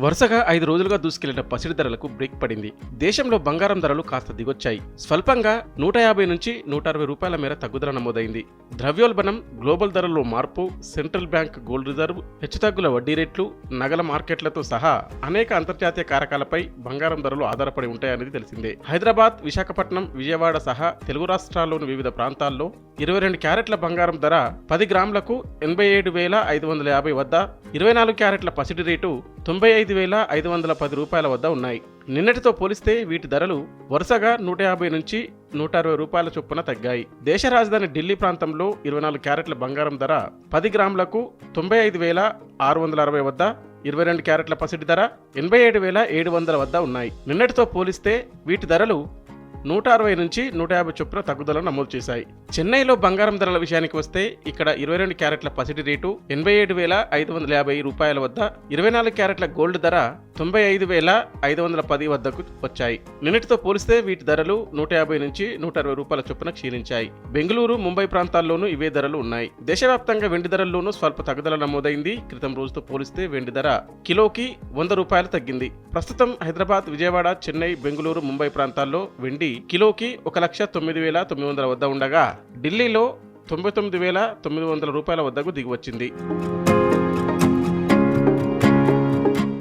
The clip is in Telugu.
వరుసగా 5 రోజులుగా దూసుకెళ్లిన పసిడి ధరలకు బ్రేక్ పడింది. దేశంలో బంగారం ధరలు కాస్త దిగొచ్చాయి. స్వల్పంగా 150 నుంచి 160 రూపాయల మేర తగ్గుదల నమోదైంది. ద్రవ్యోల్బణం, గ్లోబల్ ధరల్లో మార్పు, సెంట్రల్ బ్యాంక్ గోల్డ్ రిజర్వ్, హెచ్చుతగ్గుల వడ్డీ రేట్లు, నగల మార్కెట్లతో సహా అనేక అంతర్జాతీయ కారకాలపై బంగారం ధరలు ఆధారపడి ఉంటాయనేది తెలిసిందే. హైదరాబాద్, విశాఖపట్నం, విజయవాడ సహా తెలుగు రాష్ట్రాల్లోని వివిధ ప్రాంతాల్లో 22 క్యారెట్ల బంగారం ధర 10 గ్రాములకు 87,550 వద్ద, 24 క్యారెట్ల పసిడి రేటు 95,510 రూపాయల వద్ద ఉన్నాయి. నిన్నటితో పోలిస్తే వీటి ధరలు వరుసగా 150 నుంచి 160 రూపాయల చొప్పున తగ్గాయి. దేశ రాజధాని ఢిల్లీ ప్రాంతంలో 24 క్యారెట్ల బంగారం ధర 10 గ్రాములకు 95,660 వద్ద, 22 క్యారెట్ల పసిడి ధర 87,700 వద్ద ఉన్నాయి. నిన్నటితో పోలిస్తే వీటి ధరలు 160 నుంచి 150 చొప్పున తగ్గుదల నమోదు చేశాయి. చెన్నైలో బంగారం ధరల విషయానికి వస్తే ఇక్కడ 22 క్యారెట్ల పసిడి రేటు 87,550 రూపాయల వద్ద, 24 క్యారెట్ల గోల్డ్ ధర 95,510 వద్దకు వచ్చాయి. నిన్నటితో పోలిస్తే వీటి ధరలు 150 నుంచి 160 రూపాయల చొప్పున క్షీణించాయి. బెంగళూరు, ముంబై ప్రాంతాల్లోనూ ఇవే ధరలు ఉన్నాయి. దేశవ్యాప్తంగా వెండి ధరల్లోనూ స్వల్ప తగ్గుదల నమోదైంది. క్రితం రోజుతో పోలిస్తే వెండి ధర కిలోకి 100 రూపాయలు తగ్గింది. ప్రస్తుతం హైదరాబాద్, విజయవాడ, చెన్నై, బెంగళూరు, ముంబై ప్రాంతాల్లో వెండి కిలోకి 1,09,900 వద్ద ఉండగా ఢిల్లీలో 99,900 రూపాయల వద్దకు దిగివచ్చింది.